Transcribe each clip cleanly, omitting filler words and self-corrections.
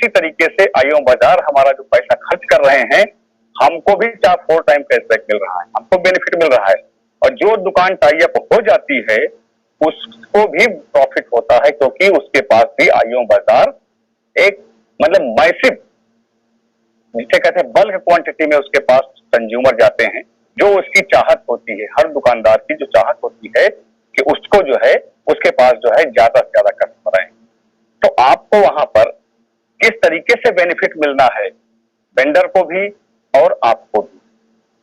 उसी तरीके से आईओ बाजार हमारा जो पैसा खर्च कर रहे हैं, हमको भी 4 टाइम कैशबैक मिल रहा है, हमको बेनिफिट मिल रहा है। और जो दुकान टाई अप हो जाती है उसको भी प्रॉफिट होता है, क्योंकि उसके पास भी आईओ बाजार एक मतलब मैसिव, जिसे कहते हैं बल्क क्वांटिटी में उसके पास कंज्यूमर जाते हैं, जो उसकी चाहत होती है, हर दुकानदार की जो चाहत होती है कि उसको जो है उसके पास जो है ज्यादा से ज्यादा कस्टमर आए। तो आपको वहां पर किस तरीके से बेनिफिट मिलना है, वेंडर को भी और आपको भी,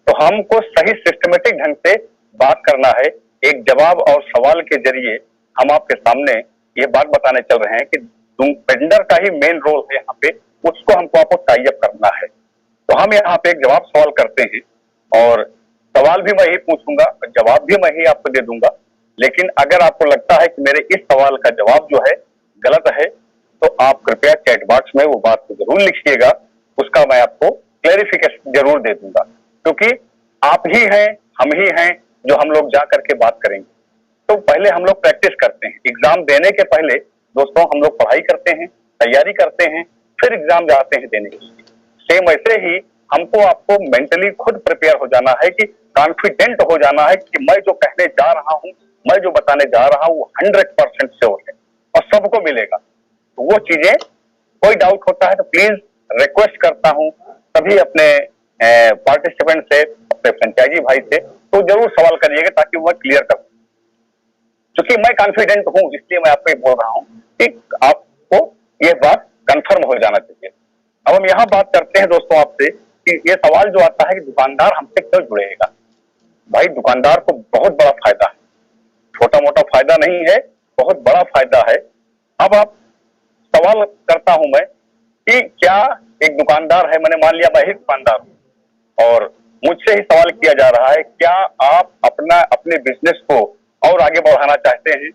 तो हमको सही सिस्टमेटिक ढंग से बात करना है। एक जवाब और सवाल के जरिए हम आपके सामने ये बात बताने चल रहे हैं कि वेंडर का ही मेन रोल है यहाँ पे, उसको हमको आपको टाई अप करना है। तो हम यहाँ पे एक जवाब सवाल करते हैं, और सवाल भी मैं ही पूछूंगा, जवाब भी मैं ही आपको दे दूंगा। लेकिन अगर आपको लगता है कि मेरे इस सवाल का जवाब जो है गलत है, तो आप कृपया चैट बॉक्स में वो बात को जरूर लिखिएगा, उसका मैं आपको क्लेरिफिकेशन जरूर दे दूंगा। क्योंकि आप ही हैं, हम ही हैं जो हम लोग जा करके बात करेंगे। तो पहले हम लोग प्रैक्टिस करते हैं, एग्जाम देने के पहले दोस्तों हम लोग पढ़ाई करते हैं, तैयारी करते हैं, फिर एग्जाम जाते हैं देने के लिए। सेम वैसे ही हमको आपको मेंटली खुद प्रिपेयर हो जाना है, कि कॉन्फिडेंट हो जाना है कि मैं जो कहने जा रहा हूँ, मैं जो बताने जा रहा हूँ वो 100% श्योर है और सबको मिलेगा। तो वो चीजें कोई डाउट होता है तो प्लीज रिक्वेस्ट करता हूँ सभी अपने पार्टिसिपेंट से, अपने फ्रेंचाइजी भाई से, तो जरूर सवाल करिएगा ताकि वो क्लियर कर। क्योंकि मैं कॉन्फिडेंट हूं इसलिए मैं आपको बोल रहा हूं कि आपको ये बात कंफर्म हो जाना चाहिए। अब हम यहाँ बात करते हैं दोस्तों आपसे कि ये सवाल जो आता है कि दुकानदार हमसे क्यों जुड़ेगा। भाई दुकानदार को बहुत बड़ा फायदा है, छोटा मोटा फायदा नहीं है, बहुत बड़ा फायदा है। अब आप सवाल करता हूं मैं कि क्या एक दुकानदार है, मैंने मान लिया मैं ही दुकानदार हूं और मुझसे ही सवाल किया जा रहा है, क्या आप अपने बिजनेस को और आगे बढ़ाना चाहते हैं?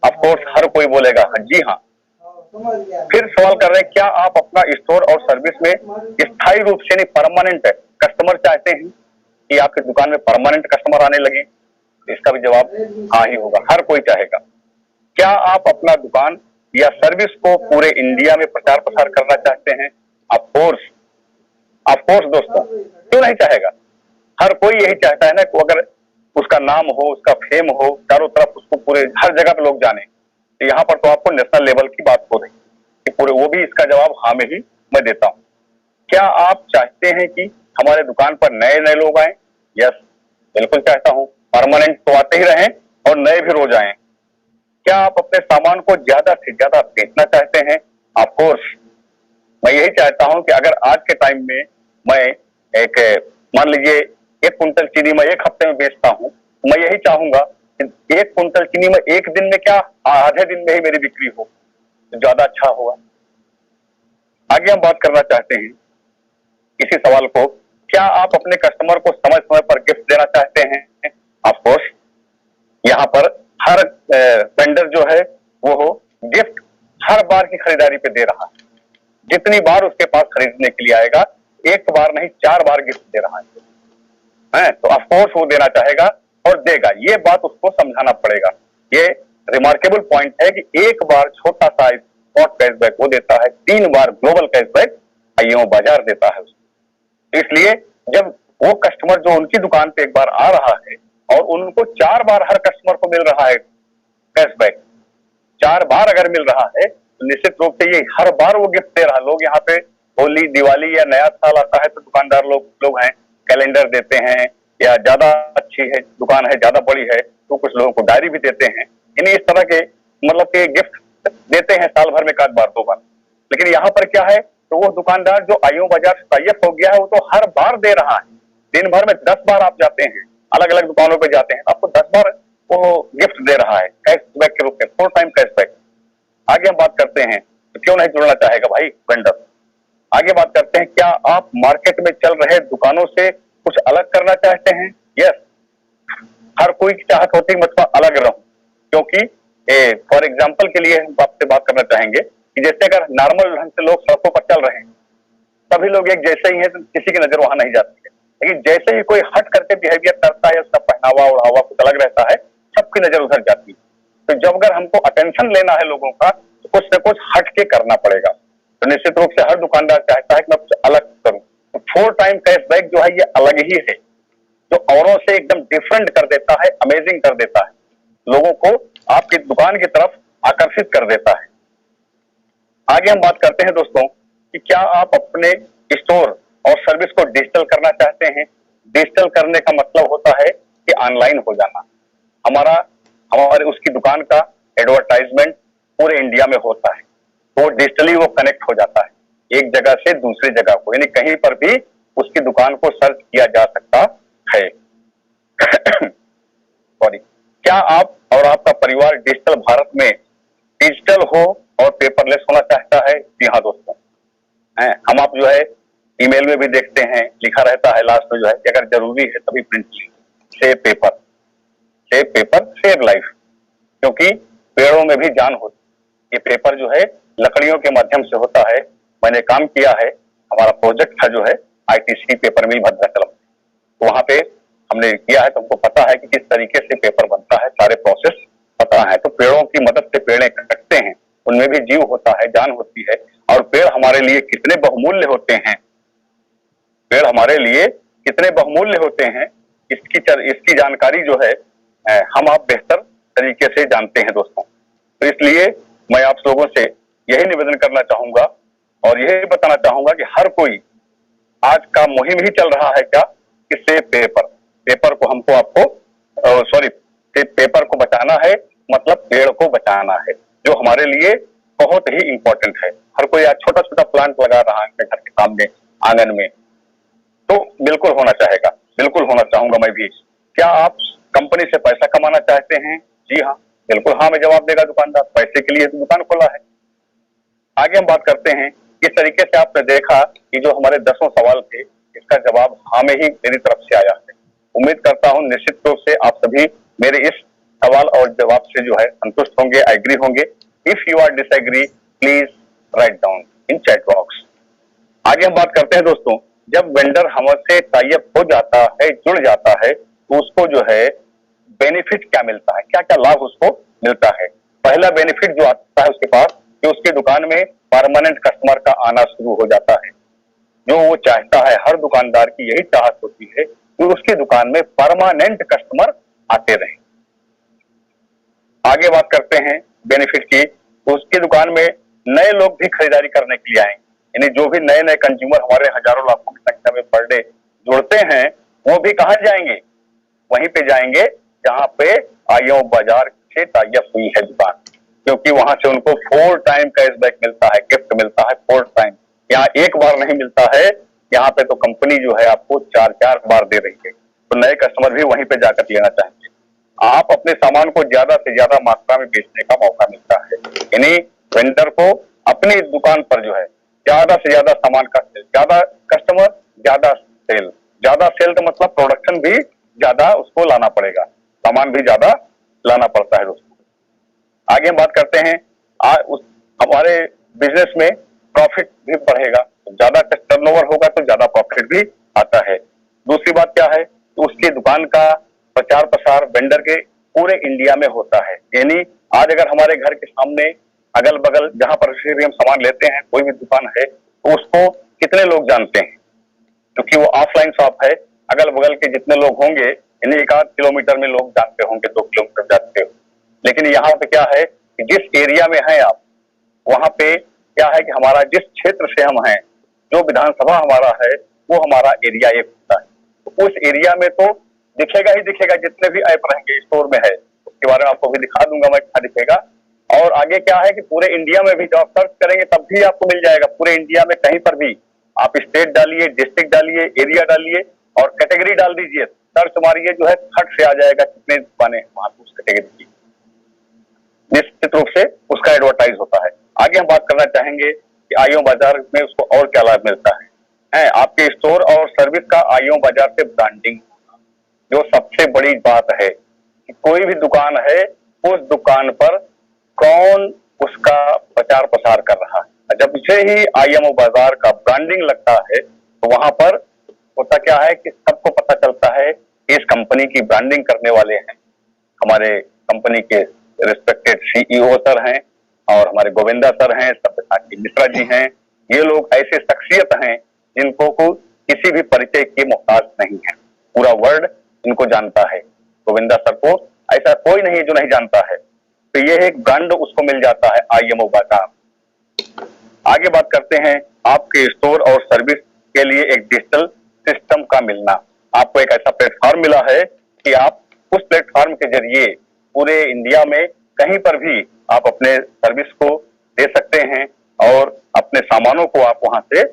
ऑफ कोर्स हर कोई बोलेगा जी हाँ। फिर सवाल कर रहे हैं, क्या आप अपना स्टोर और सर्विस में स्थायी रूप से नहीं परमानेंट कस्टमर चाहते हैं, कि आपकी दुकान में परमानेंट कस्टमर आने लगे? इसका भी जवाब हाँ ही होगा, हर कोई चाहेगा। क्या आप अपना दुकान या सर्विस को पूरे इंडिया में प्रचार प्रसार करना चाहते हैं? ऑफ कोर्स दोस्तों, क्यों नहीं चाहेगा? हर कोई यही चाहता है ना कि अगर उसका नाम हो, उसका फेम हो, चारों तरफ उसको पूरे हर जगह पे लोग जाने। तो यहाँ पर तो आपको नेशनल लेवल की बात हो रही कि पूरे, वो भी इसका जवाब हाँ में ही मैं देता हूँ। क्या आप चाहते हैं कि हमारे दुकान पर नए नए लोग आए? यस, बिल्कुल चाहता हूँ, परमानेंट तो आते ही रहें और नए भी रोज आए। क्या आप अपने सामान को ज्यादा से ज्यादा बेचना चाहते हैं? ऑफ कोर्स मैं यही चाहता हूं कि अगर आज के टाइम में मैं एक, मान लीजिए 1 कुंटल चीनी मैं 1 हफ्ते में बेचता हूं, मैं यही चाहूंगा कि 1 कुंटल चीनी में एक दिन में क्या आधे दिन में ही मेरी बिक्री हो, तो ज्यादा अच्छा होगा। आगे हम बात करना चाहते हैं इसी सवाल को, क्या आप अपने कस्टमर को समय समय पर गिफ्ट देना चाहते हैं? ऑफ कोर्स यहाँ पर हर वेंडर जो है वो गिफ्ट हर बार की खरीदारी पे दे रहा है। जितनी बार उसके पास खरीदने के लिए आएगा, एक बार नहीं 4 बार गिफ्ट दे रहा है, तो ऑफ कोर्स वो देना चाहेगा और देगा। ये बात उसको समझाना पड़ेगा। ये रिमार्केबल पॉइंट है कि एक बार छोटा सा स्पॉट कैशबैक वो देता है, 3 बार ग्लोबल कैशबैक आईओ बाजार देता है उसको। इसलिए जब वो कस्टमर जो उनकी दुकान पे एक बार आ रहा है और उनको 4 बार हर कस्टमर को मिल रहा है कैशबैक, 4 बार अगर मिल रहा है तो निश्चित रूप से ये हर बार वो गिफ्ट दे रहा है। लोग यहाँ पे होली, दिवाली या नया साल आता है तो दुकानदार लोग हैं कैलेंडर देते हैं, या ज्यादा अच्छी है दुकान है, ज्यादा बड़ी है तो कुछ लोगों को डायरी भी देते हैं। इन्हें इस तरह के मतलब के गिफ्ट देते हैं साल भर में 1 बार 2 बार। लेकिन यहाँ पर क्या है, तो वो दुकानदार जो आईओ बाजार से टाई अप हो गया है वो तो हर बार दे रहा है। दिन भर में 10 बार आप जाते हैं, अलग अलग दुकानों पे जाते हैं, आपको 10 बार वो गिफ्ट दे रहा है कैशबैक के रूप में, 4 टाइम कैशबैक। आगे हम बात करते हैं तो क्यों नहीं जुड़ना चाहेगा भाई वेंडर। आगे बात करते हैं, क्या आप मार्केट में चल रहे दुकानों से कुछ अलग करना चाहते हैं? यस, हर कोई की चाहत होती है मैं अलग रहूं। क्योंकि फॉर एग्जांपल के लिए हम आपसे बात करना चाहेंगे कि जैसे अगर नॉर्मल ढंग से लोग सड़कों पर चल रहे हैं, सभी लोग एक जैसे ही हैं तो किसी की नजर वहां नहीं जाती है। लेकिन जैसे ही कोई हट करके बिहेवियर करता है, उसका पहनावा ओढ़ावा कुछ अलग रहता है, सबकी नजर उधर जाती है। तो जब अगर हमको अटेंशन लेना है लोगों का, तो कुछ न कुछ हट के करना पड़ेगा। तो निश्चित रूप से हर दुकानदार चाहता है कि मैं कुछ अलग करूं। तो 4 टाइम कैशबैक जो है ये अलग ही है, जो औरों से एकदम डिफरेंट कर देता है, अमेजिंग कर देता है, लोगों को आपकी दुकान की तरफ आकर्षित कर देता है। आगे हम बात करते हैं दोस्तों कि क्या आप अपने स्टोर और सर्विस को डिजिटल करना चाहते हैं। डिजिटल करने का मतलब होता है कि ऑनलाइन हो जाना। हमारा हमारे उसकी दुकान का एडवर्टाइजमेंट पूरे इंडिया में होता है, तो डिजिटली वो कनेक्ट हो जाता है एक जगह से दूसरी जगह को, यानी कहीं पर भी उसकी दुकान को सर्च किया जा सकता है। सॉरी, क्या आप और आपका परिवार डिजिटल भारत में डिजिटल हो और पेपरलेस होना चाहता है? जी हाँ दोस्तों, हम आप जो है ईमेल में भी देखते हैं लिखा रहता है लास्ट में जो है कि अगर जरूरी है तभी प्रिंट कीजिए। सेव पेपर सेव लाइफ, क्योंकि पेड़ों में भी जान होती है। ये पेपर जो है लकड़ियों के माध्यम से होता है। मैंने काम किया है, हमारा प्रोजेक्ट था जो है आईटीसी पेपर मिल भद्राचलम, तो वहां पे हमने किया है, तो हमको पता है कि किस तरीके से पेपर बनता है, सारे प्रोसेस पता है। तो पेड़ों की मदद से पेड़ कटते हैं, उनमें भी जीव होता है, जान होती है, और पेड़ हमारे लिए कितने बहुमूल्य होते हैं, पेड़ हमारे लिए कितने बहुमूल्य होते हैं, इसकी जानकारी जो है हम आप बेहतर तरीके से जानते हैं दोस्तों। तो इसलिए मैं आप लोगों से यही निवेदन करना चाहूंगा और यही बताना चाहूंगा कि हर कोई, आज का मुहिम ही चल रहा है क्या कि सेव पेपर को हमको आपको सॉरी पेपर को बचाना है, मतलब पेड़ को बचाना है, जो हमारे लिए बहुत ही इंपॉर्टेंट है। हर कोई आज छोटा छोटा प्लांट लगा रहा है अपने घर के सामने आंगन में, तो बिल्कुल होना चाहेगा, बिल्कुल होना चाहूंगा मैं भी। क्या आप कंपनी से पैसा कमाना चाहते हैं? जी हाँ, बिल्कुल हाँ में जवाब देगा दुकानदार, पैसे के लिए तो दुकान खोला है। आगे हम बात करते हैं, किस तरीके से आपने देखा कि जो हमारे 10 सवाल थे, इसका जवाब हाँ में ही मेरी तरफ से आया है। उम्मीद करता हूं निश्चित रूप से आप सभी मेरे इस सवाल और जवाब से जो है संतुष्ट होंगे, एग्री होंगे। If you are disagree please write down in chat box. आगे हम बात करते हैं दोस्तों, जब वेंडर हमसे टाई अप हो जाता है, जुड़ जाता है, तो उसको जो है बेनिफिट क्या मिलता है, क्या क्या लाभ उसको मिलता है। पहला बेनिफिट जो आता है उसके पास कि उसकी दुकान में परमानेंट कस्टमर का आना शुरू हो जाता है। जो वो चाहता है, हर दुकानदार की यही चाहत होती है कि उसकी दुकान में परमानेंट कस्टमर आते रहें। आगे बात करते हैं बेनिफिट की, तो उसकी दुकान में नए लोग भी खरीदारी करने के लिए आएंगे, यानी जो भी नए नए कंज्यूमर हमारे हजारों लाखों की संख्या में पर डे जुड़ते हैं, वो भी कहाँ जाएंगे? वहीं पे जाएंगे जहां पे आईओ बाजार से टाई अप हुई है दुकान, क्योंकि वहां से उनको 4 टाइम कैशबैक मिलता है, गिफ्ट मिलता है 4 टाइम। यहाँ एक बार नहीं मिलता है, यहाँ पे तो कंपनी जो है आपको 4-4 बार दे रही है, तो नए कस्टमर भी वहीं पे जाकर लेना चाहेंगे। आप अपने सामान को ज्यादा से ज्यादा मात्रा में बेचने का मौका मिलता है, यानी वेंडर को अपनी दुकान पर जो है ज्यादा से ज्यादा सामान का सेल, ज्यादा कस्टमर ज्यादा सेल का मतलब प्रोडक्शन भी ज्यादा उसको लाना पड़ेगा, सामान भी ज्यादा लाना पड़ता है दोस्तों। आगे हम बात करते हैं, हमारे बिजनेस में प्रॉफिट भी बढ़ेगा, ज्यादा टर्नओवर होगा तो ज्यादा प्रॉफिट भी आता है। दूसरी बात क्या है, तो उसकी दुकान का प्रचार प्रसार वेंडर के पूरे इंडिया में होता है, यानी आज अगर हमारे घर के सामने अगल बगल जहां पर भी हम सामान लेते हैं कोई भी दुकान है, तो उसको कितने लोग जानते हैं, क्योंकि वो ऑफलाइन शॉप है। अगल बगल के जितने लोग होंगे, यानी 1-8 किलोमीटर में लोग जानते होंगे, 2 किलोमीटर जानते हो। लेकिन यहाँ पे क्या है कि जिस एरिया में है आप, वहां पे क्या है कि हमारा जिस क्षेत्र से हम हैं, जो विधानसभा हमारा है, वो हमारा एरिया एक होता है। तो उस एरिया में तो दिखेगा ही दिखेगा, जितने भी ऐप रहेंगे स्टोर में है, उसके बारे में आपको भी दिखा दूंगा मैं, क्या दिखेगा। और आगे क्या है कि पूरे इंडिया में भी जब आप सर्च करेंगे तब भी आपको मिल जाएगा, पूरे इंडिया में कहीं पर भी आप स्टेट डालिए, डिस्ट्रिक्ट डालिए, एरिया डालिए और कैटेगरी डाल दीजिए, सर्च मारिए, जो है फट से आ जाएगा कितने दुकानें वहां उस कैटेगरी की, निश्चित रूप से उसका एडवर्टाइज होता है। आगे हम बात करना चाहेंगे कि आईओ बाजार में उसको और क्या लाभ मिलता है। आपके स्टोर और सर्विस का आईओ बाजार से ब्रांडिंग, जो सबसे बड़ी बात है कि कोई भी दुकान है, उस दुकान पर कौन उसका प्रचार प्रसार कर रहा है। जब से ही आईएमओ बाजार का ब्रांडिंग लगता है, तो वहां पर होता क्या है कि सबको पता चलता है कि इस कंपनी की ब्रांडिंग करने वाले हैं हमारे कंपनी के रिस्पेक्टेड सीईओ सर हैं, और हमारे गोविंदा सर हैं, सत्यसाची मिश्रा जी हैं, ये लोग ऐसे शख्सियत हैं जिनको को किसी भी परिचय की मोहताज नहीं है, पूरा वर्ल्ड इनको जानता है। गोविंदा सर को ऐसा कोई नहीं जो नहीं जानता है, तो ये एक गंड उसको मिल जाता है IMO का। आगे बात करते हैं आपके स्टोर और सर्विस के लिए एक डिजिटल सिस्टम का मिलना। आपको एक ऐसा प्लेटफॉर्म मिला है कि आप उस प्लेटफॉर्म के जरिए पूरे इंडिया में कहीं पर भी आप अपने सर्विस को दे सकते हैं और अपने सामानों को आप वहां से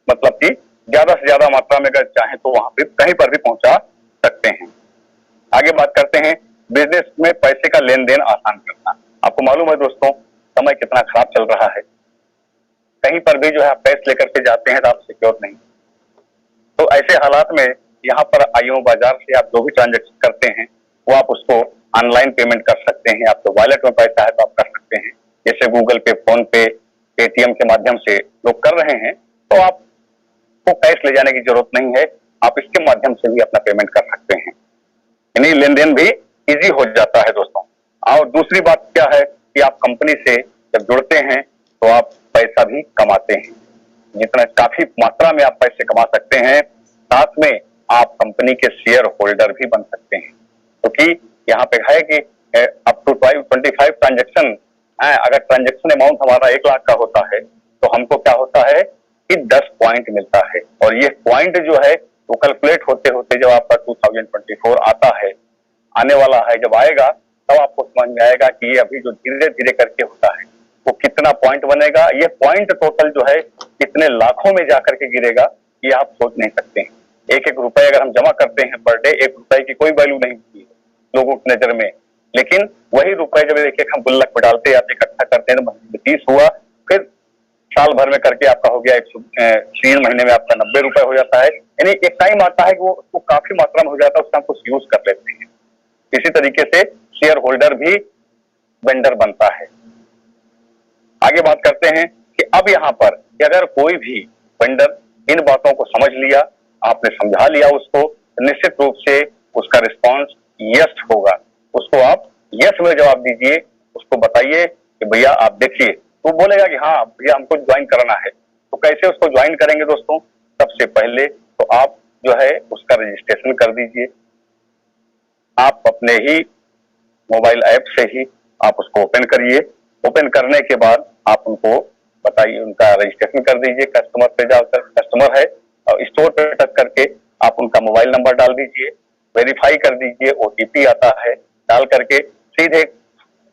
मतलब कि ज्यादा से ज्यादा मात्रा में अगर चाहें तो वहां पे कहीं पर भी पहुंचा सकते हैं। आगे बात करते हैं बिजनेस में पैसे का लेन देन आसान करना। आपको मालूम है दोस्तों, समय कितना खराब चल रहा है, कहीं पर भी जो है आप कैश लेकर के जाते हैं तो आप सिक्योर नहीं। तो ऐसे हालात में यहाँ पर IMO बाजार से आप जो भी ट्रांजेक्शन करते हैं वो आप उसको ऑनलाइन पेमेंट कर सकते हैं। आपके वॉलेट में पैसा है तो आप कर सकते हैं, जैसे गूगल पे, फोन पे, पेटीएम के माध्यम से लोग कर रहे हैं, तो आपको कैश ले जाने की जरूरत नहीं है, आप इसके माध्यम से भी अपना पेमेंट कर सकते हैं, यानी लेन देन भी इजी हो जाता है दोस्तों। और दूसरी बात क्या है कि आप कंपनी से जब जुड़ते हैं तो आप पैसा भी कमाते हैं, जितना काफी मात्रा में आप पैसे कमा सकते हैं, साथ में आप कंपनी के शेयर होल्डर भी बन सकते हैं, क्योंकि यहाँ पे है कि अप टू 25 ट्रांजेक्शन, अगर ट्रांजेक्शन अमाउंट हमारा 1 लाख का होता है तो हमको क्या होता है कि 10 पॉइंट मिलता है, और ये पॉइंट जो है वो कैलकुलेट होते होते जब आपका 2024 आता है, आने वाला है, जब आएगा तब आपको समझ में आएगा कि ये अभी जो धीरे धीरे करके होता है वो कितना पॉइंट बनेगा। ये पॉइंट टोटल जो है कितने लाखों में जाकर के गिरेगा ये आप सोच नहीं सकते हैं। एक एक रुपए अगर हम जमा करते हैं पर डे, 1 रुपए की कोई वैल्यू नहीं होती है लोगों की नजर में, लेकिन वही रुपए जब एक एक हम गुल्लक में डालते जाते, इकट्ठा करते हैं, तो 30 हुआ, फिर साल भर में करके आपका हो गया 3 महीने में आपका 90 रुपए हो जाता है, यानी एक टाइम आता है कि वो उसको काफी मात्रा में हो जाता है, उसका हम कुछ यूज कर लेते हैं। इसी तरीके से शेयर होल्डर भी वेंडर बनता है। आगे बात करते हैं कि अब यहाँ पर कि अगर कोई भी वेंडर इन बातों को समझ लिया, आपने समझा लिया उसको, निश्चित रूप से उसका रिस्पांस यस होगा। उसको आप यस में जवाब दीजिए, उसको बताइए कि भैया आप देखिए, तो बोलेगा कि हाँ भैया हमको ज्वाइन करना है। तो कैसे उसको ज्वाइन करेंगे दोस्तों? सबसे पहले तो आप जो है उसका रजिस्ट्रेशन कर दीजिए। आप अपने ही मोबाइल ऐप से ही आप उसको ओपन करिए। ओपन करने के बाद आप उनको बताइए, उनका रजिस्ट्रेशन कर दीजिए। कस्टमर पे जाकर, कस्टमर है और स्टोर पे टच करके आप उनका मोबाइल नंबर डाल दीजिए, वेरीफाई कर दीजिए, OTP आता है, डाल करके सीधे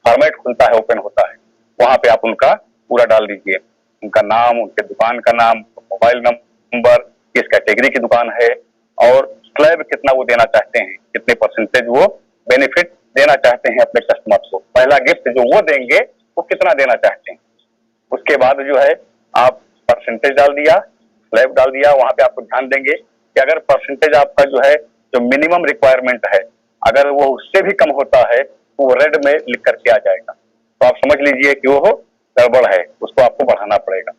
फॉर्मेट खुलता है, ओपन होता है, वहां पे आप उनका पूरा डाल दीजिए, उनका नाम, उनके दुकान का नाम, मोबाइल नंबर, किस कैटेगरी की दुकान है और स्लैब कितना वो देना चाहते हैं, कितने परसेंटेज वो बेनिफिट देना चाहते हैं अपने कस्टमर्स को, पहला गिफ्ट जो वो देंगे वो कितना देना चाहते हैं। उसके बाद जो है आप परसेंटेज डाल दिया, स्लैब डाल दिया, वहां पे आपको ध्यान देंगे कि अगर परसेंटेज आपका जो है जो मिनिमम रिक्वायरमेंट है, अगर वो उससे भी कम होता है तो वो रेड में लिख करके आ जाएगा, तो आप समझ लीजिए कि वो गड़बड़ है, उसको आपको बढ़ाना पड़ेगा।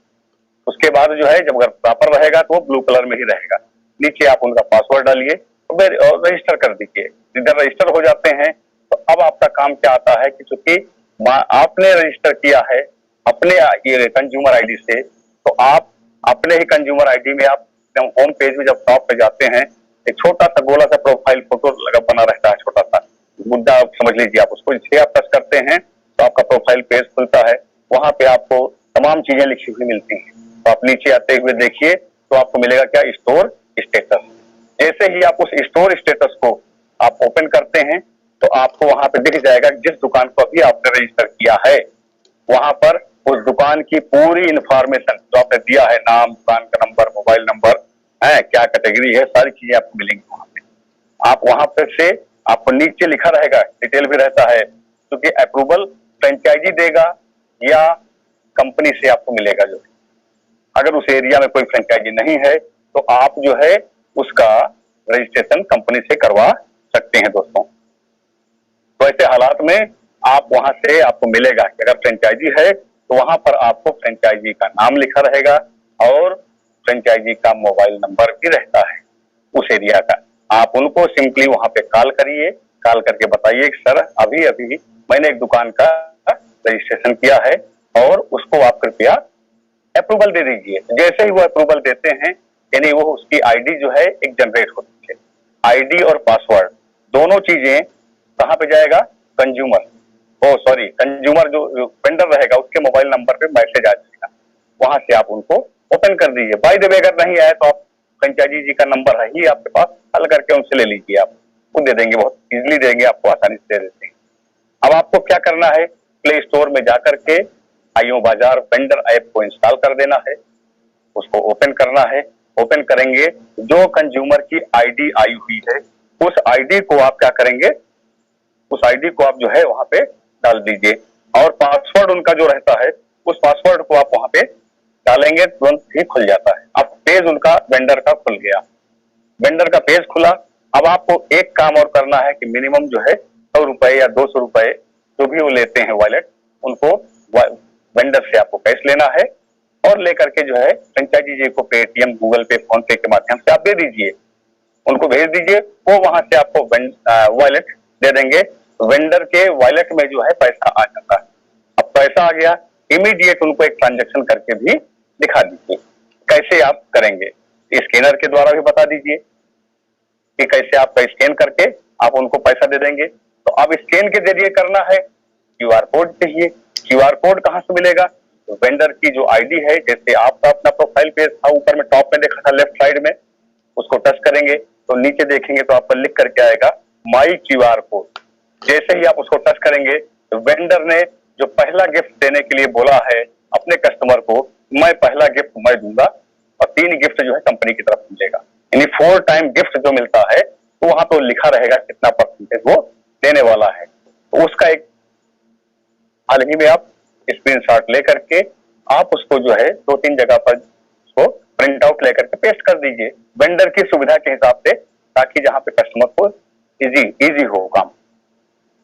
उसके बाद जो है जब अगर प्रॉपर रहेगा तो वो ब्लू कलर में ही रहेगा। नीचे आप उनका पासवर्ड डालिए और रजिस्टर कर दीजिए। इधर रजिस्टर हो जाते हैं तो अब आपका काम क्या आता है कि चूंकि आपने रजिस्टर किया है अपने ये कंज्यूमर आईडी से, तो आप अपने ही कंज्यूमर आईडी में आप होम पेज में जब टॉप पे जाते हैं, एक छोटा सा गोला सा प्रोफाइल फोटो लगा बना रहता है, छोटा सा मुद्दा आप समझ लीजिए, आप उसको इसे आप टच करते हैं तो आपका प्रोफाइल पेज खुलता है। वहां पे आपको तमाम चीजें लिखी हुई मिलती हैं, तो आप नीचे आते हुए देखिए तो आपको मिलेगा क्या, स्टोर स्टेटस। जैसे ही आप उस स्टोर स्टेटस को आप ओपन करते हैं तो आपको वहां पे दिख जाएगा जिस दुकान को अभी आपने रजिस्टर किया है वहां पर उस दुकान की पूरी इंफॉर्मेशन जो आपने दिया है, नाम, दुकान का नंबर, मोबाइल नंबर है, क्या कैटेगरी है, सारी चीजें आपको मिलेंगी वहां पे। आप वहां पर से आपको नीचे लिखा रहेगा, डिटेल भी रहता है, क्योंकि अप्रूवल फ्रेंचाइजी देगा या कंपनी से आपको मिलेगा। जो अगर उस एरिया में कोई फ्रेंचाइजी नहीं है तो आप जो है उसका रजिस्ट्रेशन कंपनी से करवा सकते हैं दोस्तों। तो ऐसे हालात में आप वहां से आपको मिलेगा कि अगर फ्रेंचाइजी है तो वहां पर आपको फ्रेंचाइजी का नाम लिखा रहेगा और फ्रेंचाइजी का मोबाइल नंबर भी रहता है उस एरिया का। आप उनको सिंपली वहां पे कॉल करिए, कॉल करके बताइए कि सर अभी अभी मैंने एक दुकान का रजिस्ट्रेशन किया है और उसको आप कृपया अप्रूवल दे दीजिए। जैसे ही वो अप्रूवल देते हैं, यानी वो उसकी आईडी जो है एक जनरेट होती है। आईडी और पासवर्ड दोनों चीजें कहाँ पे जाएगा? कंज्यूमर, ओ सॉरी, कंज्यूमर जो वेंडर रहेगा उसके मोबाइल नंबर पे मैसेज आ जाएगा, वहां से आप उनको ओपन कर दीजिए। बाय द वे अगर नहीं आए तो आप फ्रेंचाइजी जी का नंबर है ही आपके पास, हल करके उनसे ले लीजिए, आप वो दे देंगे, बहुत इजीली देंगे आपको, आसानी से दे देते हैं। अब आपको क्या करना है? प्ले स्टोर में जाकर के आईओ बाजार वेंडर ऐप को इंस्टॉल कर देना है, उसको ओपन करना है। ओपन करेंगे, जो कंज्यूमर की आईडी आई हुई है उस आईडी को आप क्या करेंगे? उस आईडी को आप जो है वहां पे डाल दीजिए, और पासवर्ड उनका जो रहता है उस पासवर्ड को आप वहां पे डालेंगे, तुरंत ही खुल जाता है। अब पेज उनका वेंडर का खुल गया, वेंडर का पेज खुला। अब आपको एक काम और करना है कि मिनिमम जो है 100 रुपए या 200 रुपए जो भी वो लेते हैं वॉलेट, उनको वेंडर से आपको कैश लेना है, और लेकर के जो है फ्रेंचाइजी जी को पेटीएम, गूगल पे, फोन पे के माध्यम से आप दे दीजिए, उनको भेज दीजिए, वो वहां से आपको वॉलेट दे देंगे। वेंडर के वॉलेट में जो है पैसा आ जाता है। अब पैसा आ गया, इमीडिएट उनको एक ट्रांजेक्शन करके भी दिखा दीजिए। कैसे आप करेंगे? स्कैनर के द्वारा भी बता दीजिए कि कैसे आपका स्कैन करके आप उनको पैसा दे देंगे। तो अब स्कैन के जरिए करना है, क्यूआर कोड चाहिए। क्यूआर कोड कहाँ से मिलेगा? तो वेंडर की जो आईडी है, जैसे आपका अपना प्रोफाइल पेज था, ऊपर में टॉप में देखा था लेफ्ट साइड में, उसको टच करेंगे तो नीचे देखेंगे तो आपको लिख करके आएगा माई क्यूआर कोड। जैसे ही आप उसको टच करेंगे तो वेंडर ने जो पहला गिफ्ट देने के लिए बोला है अपने कस्टमर को, मैं पहला गिफ्ट मैं दूंगा, और 3 गिफ्ट जो है कंपनी की तरफ मिलेगा, यानी 4 टाइम गिफ्ट जो मिलता है, तो वहां तो लिखा रहेगा कितना परसेंटेज वो देने वाला है। तो उसका एक हाल ही में आप स्क्रीनशॉट लेकर के आप उसको जो है 2-3 जगह पर उसको प्रिंट आउट लेकर के पेस्ट कर दीजिए, वेंडर की सुविधा के हिसाब से, ताकि जहां पे कस्टमर को इजी हो काम।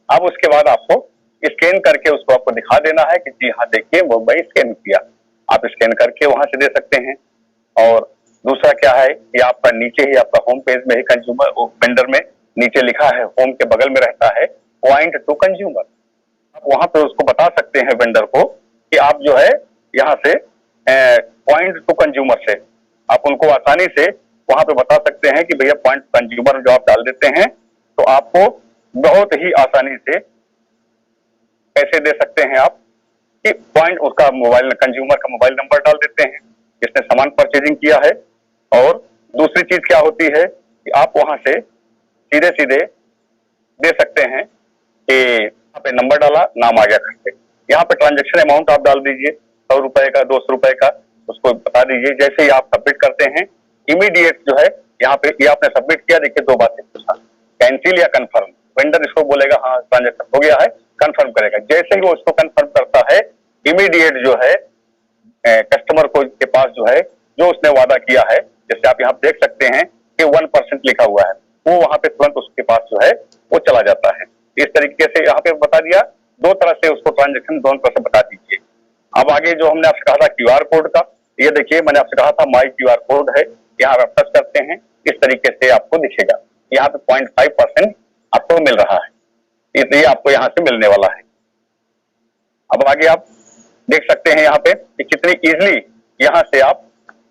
अब उसके बाद आपको स्कैन करके उसको आपको दिखा देना है कि जी हाँ देखिए वो भाई स्कैन किया, आप स्कैन करके वहां से दे सकते हैं। और दूसरा क्या है कि आपका नीचे ही आपका होम पेज में ही कंज्यूमर वेंडर में नीचे लिखा है, होम के बगल में रहता है पॉइंट टू कंज्यूमर। आप वहां पे उसको बता सकते हैं वेंडर को कि आप जो है यहाँ से पॉइंट टू कंज्यूमर से आप उनको आसानी से वहां पे बता सकते हैं कि भैया पॉइंट कंज्यूमर जो आप डाल देते हैं तो आपको बहुत ही आसानी से कैसे दे सकते हैं आप कि पॉइंट उसका मोबाइल कंज्यूमर का मोबाइल नंबर डाल देते हैं जिसने सामान परचेजिंग किया है। और दूसरी चीज क्या होती है कि आप वहां से सीधे सीधे दे सकते हैं कि यहाँ पे नंबर डाला, नाम आ गया घर पे, यहाँ पे ट्रांजेक्शन अमाउंट आप डाल दीजिए 100 रुपए का, 200 रुपए का, उसको बता दीजिए। जैसे ही आप सबमिट करते हैं इमीडिएट जो है यहाँ पे ये आपने सबमिट किया, देखिए 2 बातें पूछा, कैंसिल या कंफर्म। वेंडर इसको बोलेगा हाँ ट्रांजेक्शन हो गया है, कंफर्म करेगा। जैसे ही वो उसको कंफर्म करता है इमीडिएट जो है कस्टमर को के पास जो है जो उसने वादा किया है, जैसे आप यहाँ देख सकते हैं कि 1% लिखा हुआ है, वो वहां पे तुरंत उसके पास जो है वो चला जाता है। इस तरीके से यहाँ पे बता दिया, 2 तरह से उसको ट्रांजेक्शन दोनों तरह से बता दीजिए। अब आगे जो हमने आपसे कहा था क्यूआर कोड का, ये देखिए मैंने आपसे कहा था माई क्यूआर कोड है, यहाँ आप टच करते हैं इस तरीके से आपको दिखेगा, यहाँ पे 0.5% आपको मिल रहा है, इसलिए आपको यहाँ से मिलने वाला है। अब आगे आप देख सकते हैं यहाँ पे कि कितनी इजीली यहाँ से आप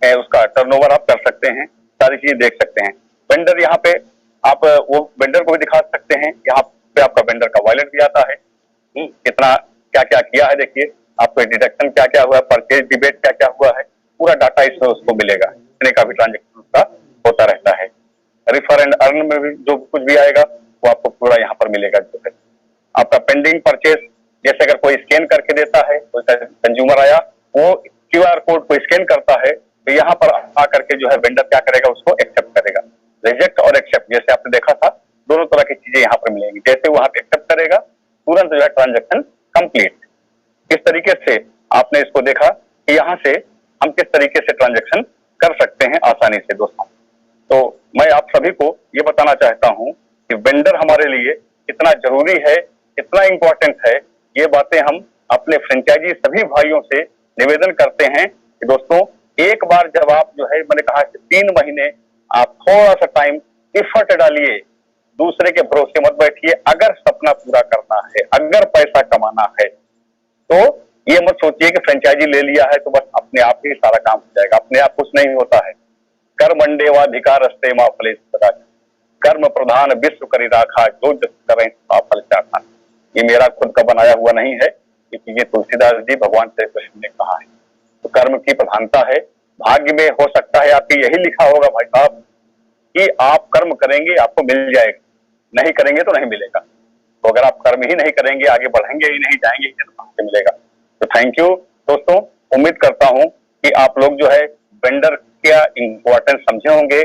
उसका टर्नओवर आप कर सकते हैं, सारी चीजें देख सकते हैं। वेंडर यहाँ पे आप वो वेंडर को भी दिखा सकते हैं, यहाँ पे आपका वेंडर का वॉलेट भी आता है, कितना क्या क्या किया है, देखिए आपको डिडक्शन क्या क्या हुआ है, परचेज डिबेट क्या क्या हुआ है, पूरा डाटा इसमें उसको मिलेगा, इतने का भी ट्रांजेक्शन उसका होता रहता है। रिफर एंड अर्न में भी जो कुछ भी आएगा वो आपको पूरा यहाँ पर मिलेगा। जो है आपका पेंडिंग परचेज, जैसे अगर कोई स्कैन करके देता है, कोई कंज्यूमर आया वो क्यूआर कोड को स्कैन करता है, तो यहाँ पर आकर के जो है वेंडर क्या करेगा, उसको एक्सेप्ट करेगा। रिजेक्ट और एक्सेप्ट जैसे आपने देखा था, दोनों तरह की चीजें यहाँ पर मिलेंगी। जैसे वहां पे एक्सेप्ट करेगा तुरंत जो है ट्रांजेक्शन कंप्लीट। इस तरीके से आपने इसको देखा कि यहाँ से हम किस तरीके से ट्रांजेक्शन कर सकते हैं आसानी से। दोस्तों, तो मैं आप सभी को ये बताना चाहता हूँ कि वेंडर हमारे लिए कितना जरूरी है, कितना इंपॉर्टेंट है, ये बातें हम अपने फ्रेंचाइजी सभी भाइयों से निवेदन करते हैं कि दोस्तों एक बार जब आप जो है मैंने कहा कि 3 महीने आप थोड़ा सा टाइम एफर्ट डालिए, दूसरे के भरोसे मत बैठिए। अगर सपना पूरा करना है, अगर पैसा कमाना है, तो ये मत सोचिए कि फ्रेंचाइजी ले लिया है तो बस अपने आप ही सारा काम हो जाएगा, अपने आप कुछ नहीं होता है। कर्मण्येवाधिकारस्ते मा फलेषु कदाचन, कर्म प्रधान विश्व करि राखा, जो जस करें ता फल चाखा। ये मेरा खुद का बनाया हुआ नहीं है, ये चीजें तुलसीदास जी भगवान श्री कृष्ण ने कहा है। तो कर्म की प्रधानता है। भाग्य में हो सकता है आपकी यही लिखा होगा भाई साहब कि आप कर्म करेंगे आपको मिल जाएगा, नहीं करेंगे तो नहीं मिलेगा। तो अगर आप कर्म ही नहीं करेंगे, आगे बढ़ेंगे ही नहीं, जाएंगे ही नहीं, तो कहां से मिलेगा। तो थैंक यू दोस्तों, उम्मीद करता हूं कि आप लोग जो है वेंडर का इंपॉर्टेंस समझे होंगे,